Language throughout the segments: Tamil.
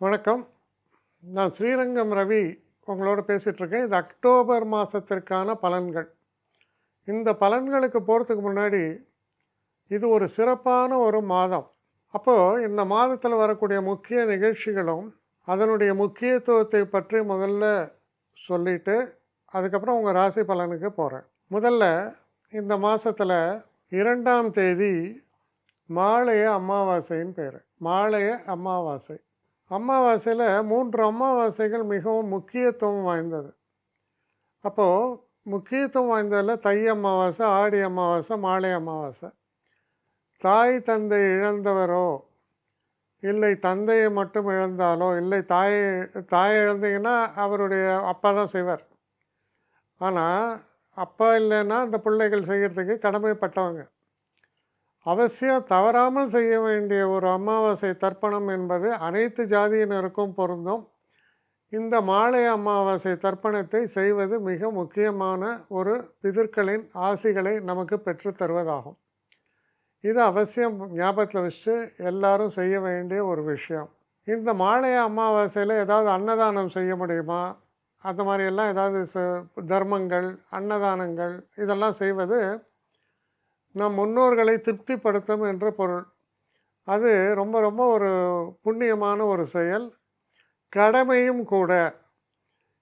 வணக்கம். நான் ஸ்ரீரங்கம் ரவி உங்களோட பேசிகிட்ருக்கேன். இது அக்டோபர் மாதத்திற்கான பலன்கள். இந்த பலன்களுக்கு போகிறதுக்கு முன்னாடி இது ஒரு சிறப்பான ஒரு மாதம். அப்போது இந்த மாதத்தில் வரக்கூடிய முக்கிய நிகழ்ச்சிகளும் அதனுடைய முக்கியத்துவத்தை பற்றி முதல்ல சொல்லிவிட்டு அதுக்கப்புறம் உங்கள் ராசி பலனுக்கு போகிறேன். முதல்ல இந்த மாதத்தில் 2ஆம் தேதி மாலைய அமாவாசைன்னு பேர். மாலைய அமாவாசை. அமாவாசையில் 3 அமாவாசைகள் மிகவும் முக்கியத்துவம் வாய்ந்தது. அப்போது முக்கியத்துவம் வாய்ந்ததில் தை அமாவாசை, ஆடி அமாவாசை, மாலை அமாவாசை. தாய் தந்தை இழந்தவரோ இல்லை தந்தையை மட்டும் இழந்தாலோ இல்லை தாயை இழந்தீங்கன்னா அவருடைய அப்பா தான் செய்வார். ஆனால் அப்பா இல்லைன்னா அந்த பிள்ளைகள் செய்கிறதுக்கு கடமைப்பட்டவங்க. அவசியம் தவறாமல் செய்ய வேண்டிய ஒரு அமாவாசை தர்ப்பணம் என்பது அனைத்து ஜாதியினருக்கும் பொருந்தும். இந்த மாலை அமாவாசை தர்ப்பணத்தை செய்வது மிக முக்கியமான ஒரு பிதர்களின் ஆசிகளை நமக்கு பெற்று தருவதாகும். இது அவசியம் ஞாபகத்தில் வச்சு எல்லாரும் செய்ய வேண்டிய ஒரு விஷயம். இந்த மாலை அமாவாசையில் ஏதாவது அன்னதானம் செய்ய முடியுமா? அந்த மாதிரியெல்லாம் ஏதாவது தர்மங்கள், அன்னதானங்கள் இதெல்லாம் செய்வது நம் முன்னோர்களை திருப்திப்படுத்தும் என்ற பொருள். அது ரொம்ப ரொம்ப ஒரு புண்ணியமான ஒரு செயல், கடமையும் கூட.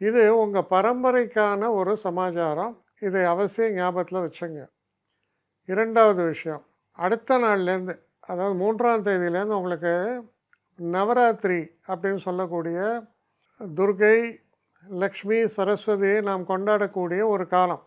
இது உங்கள் பரம்பரைக்கான ஒரு சமாச்சாரம். இதை அவசியம் ஞாபகத்தில் வச்சுங்க. 2வது விஷயம், அடுத்த நாள்லேருந்து அதாவது 3ஆம் தேதியிலேருந்து உங்களுக்கு நவராத்திரி அப்படின்னு சொல்லக்கூடிய துர்கை, லக்ஷ்மி, சரஸ்வதியை நாம் கொண்டாடக்கூடிய ஒரு காலம்.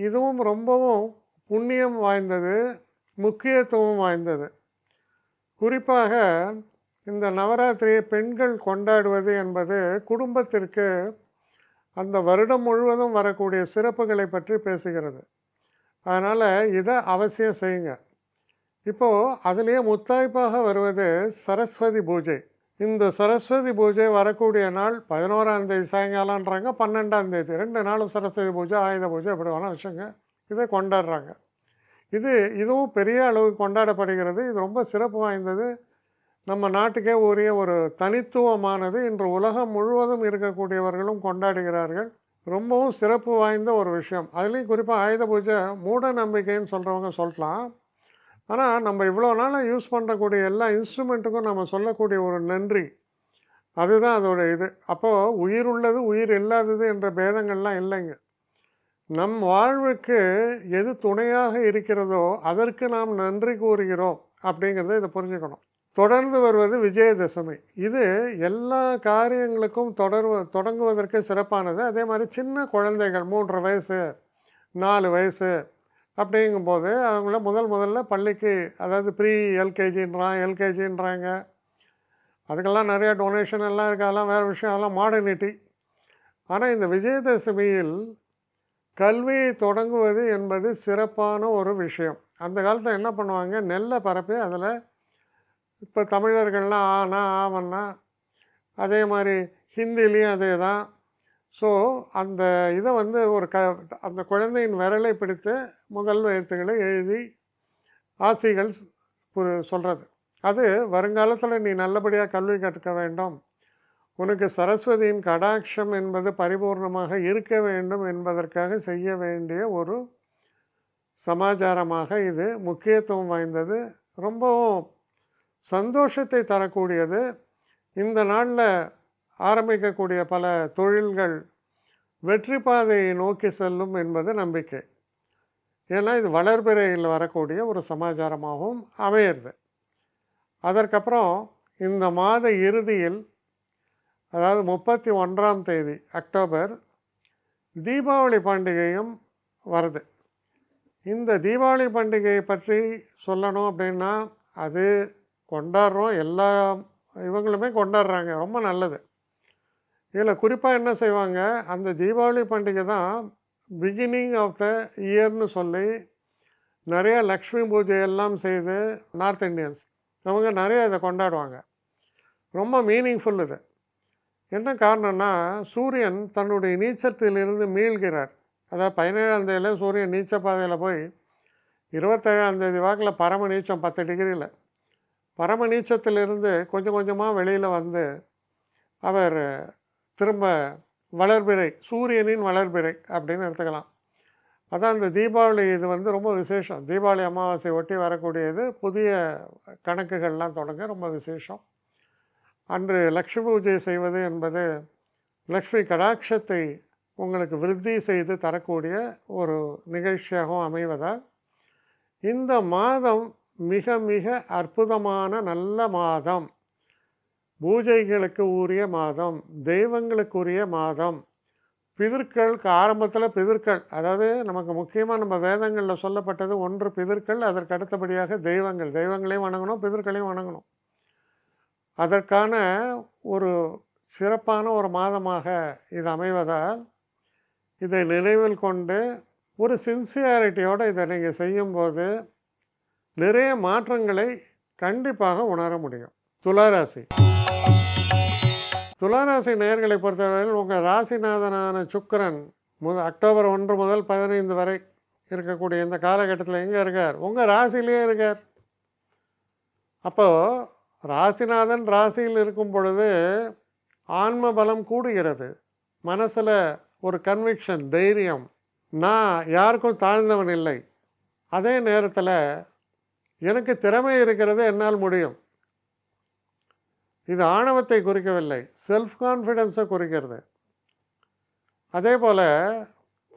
இதுவும் ரொம்பவும் புண்ணியம் வாய்ந்தது, முக்கியத்துவம் வாய்ந்தது. குறிப்பாக இந்த நவராத்திரியை பெண்கள் கொண்டாடுவது என்பது குடும்பத்திற்கு அந்த வருடம் முழுவதும் வரக்கூடிய சிறப்புகளை பற்றி பேசுகிறது. அதனால் இதை அவசியம் செய்யுங்க. இப்போது அதுலேயே முத்தாய்ப்பாக வருவது சரஸ்வதி பூஜை. இந்த சரஸ்வதி பூஜை வரக்கூடிய நாள் 11ஆம் தேதி சாயங்காலன்றாங்க, 12ஆம் தேதி 2 நாளும் சரஸ்வதி பூஜை, ஆயுத பூஜை எப்படி வேணால் வச்சுங்க. இதை கொண்டாடுறாங்க. இதுவும் பெரிய அளவுக்கு கொண்டாடப்படுகிறது. இது ரொம்ப சிறப்பு வாய்ந்தது. நம்ம நாட்டுக்கே உரிய ஒரு தனித்துவமானது. இன்று உலகம் முழுவதும் இருக்கக்கூடியவர்களும் கொண்டாடுகிறார்கள். ரொம்பவும் சிறப்பு வாய்ந்த ஒரு விஷயம். அதுலேயும் குறிப்பாக ஆயுத பூஜை மூட நம்பிக்கைன்னு சொல்கிறவங்க சொல்லலாம். ஆனால் நம்ம இவ்வளோ நாளாக யூஸ் பண்ணுறக்கூடிய எல்லா இன்ஸ்ட்ருமெண்ட்டுக்கும் நம்ம சொல்லக்கூடிய ஒரு நன்றி, அதுதான் அதோட இது. அப்போது உயிர் உள்ளது உயிர் இல்லாதது என்ற பேதங்கள்லாம் இல்லைங்க. நம் வாழ்வுக்கு எது துணையாக இருக்கிறதோ அதற்கு நாம் நன்றி கூறுகிறோம் அப்படிங்கிறத இதை புரிஞ்சுக்கணும். தொடர்ந்து வருவது விஜயதசமி. இது எல்லா காரியங்களுக்கும் தொடங்குவதற்கு சிறப்பானது. அதே மாதிரி சின்ன குழந்தைகள் 3 வயசு 4 வயசு அப்படிங்கும்போது அவங்கள முதல்ல பள்ளிக்கு, அதாவது ப்ரீ எல்கேஜின்றாங்க. அதுக்கெல்லாம் நிறையா டொனேஷன் எல்லாம் இருக்குது. அதெல்லாம் வேறு விஷயம், அதெல்லாம் மாடர்னிட்டி. ஆனால் இந்த விஜயதசமியில் கல்வியை தொடங்குவது என்பது சிறப்பான ஒரு விஷயம். அந்த காலத்தில் என்ன பண்ணுவாங்க, நெல்லை பரப்பி அதில் இப்போ தமிழர்கள்லாம் ஆனா ஆவன்னா, அதே மாதிரி ஹிந்திலையும் அதே தான். ஸோ அந்த இதை அந்த குழந்தையின் விரலை பிடித்து முதல் எழுத்துக்களை எழுதி ஆசைகள் சொல்கிறது. அது வருங்காலத்தில் நீ நல்லபடியாக கல்வி கற்க வேண்டும், உனக்கு சரஸ்வதியின் கடாட்சம் என்பது பரிபூர்ணமாக இருக்க வேண்டும் என்பதற்காக செய்ய வேண்டிய ஒரு சமாச்சாரமாக இது முக்கியத்துவம் வாய்ந்தது. ரொம்பவும் சந்தோஷத்தை தரக்கூடியது. இந்த நாளில் ஆரம்பிக்கக்கூடிய பல தொழில்கள் வெற்றி பாதையை நோக்கி செல்லும் என்பது நம்பிக்கை. ஏன்னா இது வளர்பிறையில் வரக்கூடிய ஒரு சமாச்சாரமாகவும் அமையிறது. அதற்கப்புறம் இந்த மாத இறுதியில், அதாவது 31ஆம் தேதி அக்டோபர், தீபாவளி பண்டிகையும் வருது. இந்த தீபாவளி பண்டிகையை பற்றி சொல்லணும் அப்படின்னா, அது கொண்டாடுறோம், எல்லா இவங்களுமே கொண்டாடுறாங்க, ரொம்ப நல்லது. இதில் குறிப்பாக என்ன செய்வாங்க, அந்த தீபாவளி பண்டிகை தான் பிகினிங் ஆஃப் த இயர்னு சொல்லி நிறைய லக்ஷ்மி பூஜை எல்லாம் செய்து நார்த் இண்டியன்ஸ் அவங்க நிறைய இதை கொண்டாடுவாங்க. ரொம்ப மீனிங்ஃபுல் இது. என்ன காரணம்னா, சூரியன் தன்னுடைய நீச்சத்திலிருந்து மீள்கிறார். அதாவது 17ஆம் தேதியில் சூரியன் நீச்ச பாதையில் போய் 27ஆம் தேதி வாக்கில் பரம நீச்சம் 10 டிகிரியில் பரம நீச்சத்திலிருந்து கொஞ்சம் கொஞ்சமாக வெளியில் வந்து அவர் திரும்ப வளர்பிறை, சூரியனின் வளர்பிறை அப்படின்னு எடுத்துக்கலாம். அதான் இந்த தீபாவளி இது வந்து ரொம்ப விசேஷம். தீபாவளி அமாவாசை ஒட்டி வரக்கூடியது. புதிய கணக்குகள்லாம் தொடங்க ரொம்ப விசேஷம். அன்று லக்ஷ்மி பூஜை செய்வது என்பது லக்ஷ்மி கடாட்சத்தை உங்களுக்கு விருத்தி செய்து தரக்கூடிய ஒரு நிகழ்ச்சியாகவும் அமைவதால் இந்த மாதம் மிக மிக அற்புதமான நல்ல மாதம். பூஜைகளுக்கு உரிய மாதம், தெய்வங்களுக்கு உரிய மாதம். பிதர்களுக்கு ஆரம்பத்தில் பிதர்கள், அதாவது நமக்கு முக்கியமாக நம்ம வேதங்களில் சொல்லப்பட்டது ஒன்று பிதர்கள், அதற்கு அடுத்தபடியாக தெய்வங்கள். தெய்வங்களையும் வணங்கணும், பிதர்களையும் வணங்கணும். அதற்கான ஒரு சிறப்பான ஒரு மாதமாக இது அமைவதால் இதை நினைவில் கொண்டு ஒரு சின்சியாரிட்டியோடு இதை நீங்கள் செய்யும்போது நிறைய மாற்றங்களை கண்டிப்பாக உணர முடியும். துளாராசி. துளாராசி நேயர்களை பொறுத்தவரையில் உங்கள் ராசிநாதனான சுக்கிரன் அக்டோபர் 1 முதல் 15 வரை இருக்கக்கூடிய இந்த காலகட்டத்தில் எங்கே இருக்கார்? உங்கள் ராசியிலே இருக்கார். அப்போது ராசிநாதன் ராசியில் இருக்கும் பொழுது ஆன்ம பலம் கூடுகிறது. மனசில் ஒரு கன்விக்ஷன், தைரியம், நான் யாருக்கும் தாழ்ந்தவன் இல்லை, அதே நேரத்தில் எனக்கு திறமை இருக்கிறது, என்னால் முடியும். இது ஆணவத்தை குறிக்கவில்லை, செல்ஃப் கான்ஃபிடென்ஸை குறிக்கிறது. அதே போல்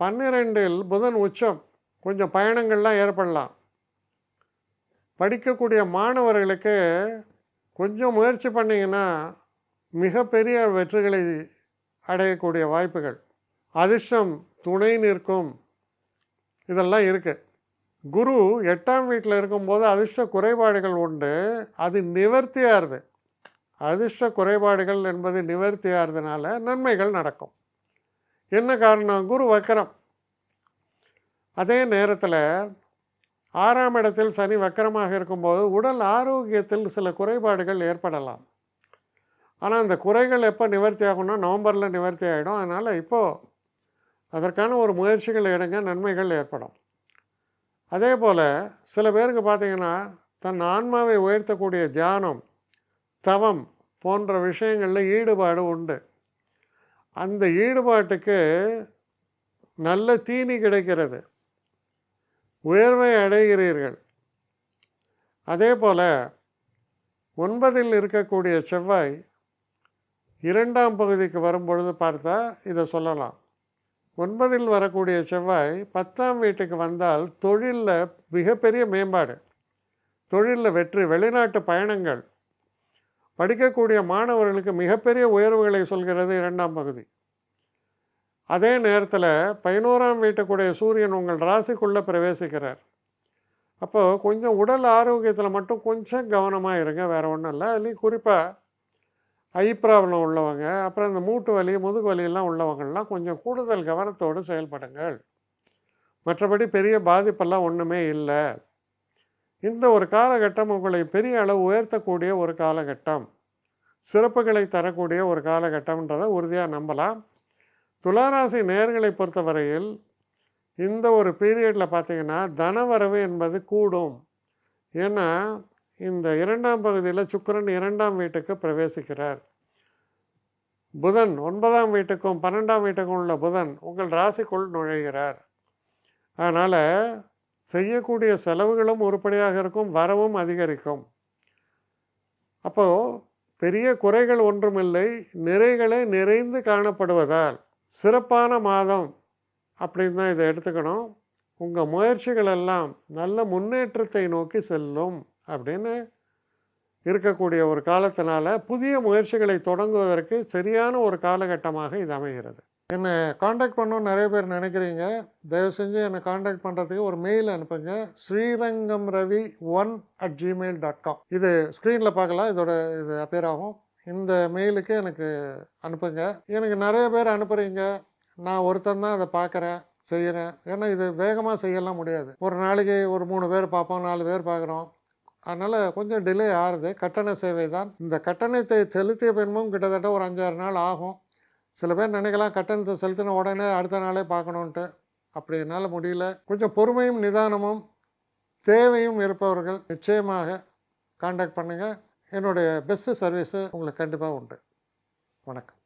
12இல் புதன் உச்சம், கொஞ்சம் பயணங்கள்லாம் ஏற்படலாம். படிக்கக்கூடிய மாணவர்களுக்கு கொஞ்சம் முயற்சி பண்ணிங்கன்னா மிகப்பெரிய வெற்றிகளை அடையக்கூடிய வாய்ப்புகள், அதிர்ஷ்டம் துணை நிற்கும், இதெல்லாம் இருக்குது. குரு 8ஆம் வீட்டில் இருக்கும்போது அதிர்ஷ்ட குறைபாடுகள் உண்டு, அது நிவர்த்தியாகுது. அதிர்ஷ்ட குறைபாடுகள் என்பது நிவர்த்தியாகிறதுனால நன்மைகள் நடக்கும். என்ன காரணம்? குரு வக்கரம். அதே நேரத்தில் 6ஆம் இடத்தில் சனி வக்கரமாக இருக்கும்போது உடல் ஆரோக்கியத்தில் சில குறைபாடுகள் ஏற்படலாம். ஆனால் அந்த குறைகள் எப்போ நிவர்த்தி ஆகும்னா நவம்பரில் நிவர்த்தி ஆகிடும். அதனால் இப்போது அதற்கான ஒரு முயற்சிகள் எடுங்க, நன்மைகள் ஏற்படும். அதே போல் சில பேருக்கு பார்த்திங்கன்னா தன் ஆன்மாவை உயர்த்தக்கூடிய தியானம், தவம் போன்ற விஷயங்களில் ஈடுபாடு உண்டு. அந்த ஈடுபாட்டுக்கு நல்ல தீனி கிடைக்கிறது, உயர்வை அடைகிறீர்கள். அதே போல் 9இல் இருக்கக்கூடிய செவ்வாய் 2ஆம் பகுதிக்கு வரும்பொழுது பார்த்தா இதை சொல்லலாம். 9இல் வரக்கூடிய செவ்வாய் 10ஆம் வீட்டுக்கு வந்தால் தொழிலில் மிகப்பெரிய மேம்பாடு, தொழிலில் வெற்றி, வெளிநாட்டு பயணங்கள், படிக்கக்கூடிய மாணவர்களுக்கு மிகப்பெரிய உயர்வுகளை சொல்கிறது 2ஆம் பகுதி. அதே நேரத்தில் 11ஆம் வீட்டுக்குடைய சூரியன் உங்கள் ராசிக்குள்ளே பிரவேசிக்கிறார். அப்போது கொஞ்சம் உடல் ஆரோக்கியத்தில் மட்டும் கொஞ்சம் கவனமாக இருங்க, வேறு ஒன்றும் இல்லை. அதுலேயும் குறிப்பாக ஐ ப்ராப்ளம் உள்ளவங்க, அப்புறம் இந்த மூட்டு வலி, முதுகு வலியெல்லாம் உள்ளவங்கள்லாம் கொஞ்சம் கூடுதல் கவனத்தோடு செயல்படுங்கள். மற்றபடி பெரிய பாதிப்பெல்லாம் ஒன்றுமே இல்லை. இந்த ஒரு காலகட்டம் உங்களை பெரிய அளவு உயர்த்தக்கூடிய ஒரு காலகட்டம், சிறப்புகளை தரக்கூடிய ஒரு காலகட்டம்ன்றதை உறுதியாக நம்பலாம். துளாராசி நேயர்களை பொறுத்தவரையில் இந்த ஒரு பீரியடில் பார்த்திங்கன்னா தனவரவு என்பது கூடும். ஏன்னா இந்த 2ஆம் பகுதியில் சுக்கிரன் 2ஆம் வீட்டுக்கு பிரவேசிக்கிறார். புதன் 9ஆம் வீட்டுக்கும் 12ஆம் வீட்டுக்கும் உள்ள புதன் உங்கள் ராசிக்குள் நுழைகிறார். அதனால் செய்யக்கூடிய செலவுகளும் உருப்படியாக இருக்கும், வரவும் அதிகரிக்கும். அப்போது பெரிய குறைகள் ஒன்றுமில்லை, நிறைகளே நிறைந்து காணப்படுவதால் சிறப்பான மாதம் அப்படின்னு தான் இதை எடுத்துக்கணும். உங்கள் முயற்சிகள் எல்லாம் நல்ல முன்னேற்றத்தை நோக்கி செல்லும் அப்படின்னு இருக்கக்கூடிய ஒரு காலத்தினால புதிய முயற்சிகளை தொடங்குவதற்கு சரியான ஒரு காலகட்டமாக இது அமைகிறது. என்னை காண்டாக்ட் பண்ணணும்னு நிறைய பேர் நினைக்கிறீங்க. தயவு செஞ்சு என்னை காண்டாக்ட் பண்ணுறதுக்கு ஒரு மெயில் அனுப்புங்க, srirangamravi1@gmail.com. இது ஸ்க்ரீனில் பார்க்கலாம், இது அப்பியர் ஆகும். இந்த மெயிலுக்கு எனக்கு அனுப்புங்க. எனக்கு நிறைய பேர் அனுப்புகிறீங்க, நான் ஒருத்தன் தான் அதை பார்க்குறேன், செய்கிறேன். ஏன்னா இது வேகமாக செய்யலாம் முடியாது. ஒரு நாளைக்கு ஒரு 3 பேர் பார்ப்போம், 4 பேர் பார்க்குறோம். அதனால் கொஞ்சம் டிலே ஆகுது. கட்டண சேவை தான். இந்த கட்டணத்தை செலுத்திய பின்பும் கிட்டத்தட்ட ஒரு 5-6 நாள் ஆகும். சில பேர் நினைக்கலாம் கட்டணத்தை செலுத்தின உடனே அடுத்த நாளே பார்க்கணுன்ட்டு. அப்படி என்னால் முடியல. கொஞ்சம் பொறுமையும் நிதானமும் தேவையும் இருப்பவர்கள் நிச்சயமாக காண்டாக்ட் பண்ணுங்கள். என்னுடைய பெஸ்ட்டு சர்வீஸு உங்களுக்கு கண்டிப்பாக உண்டு. வணக்கம்.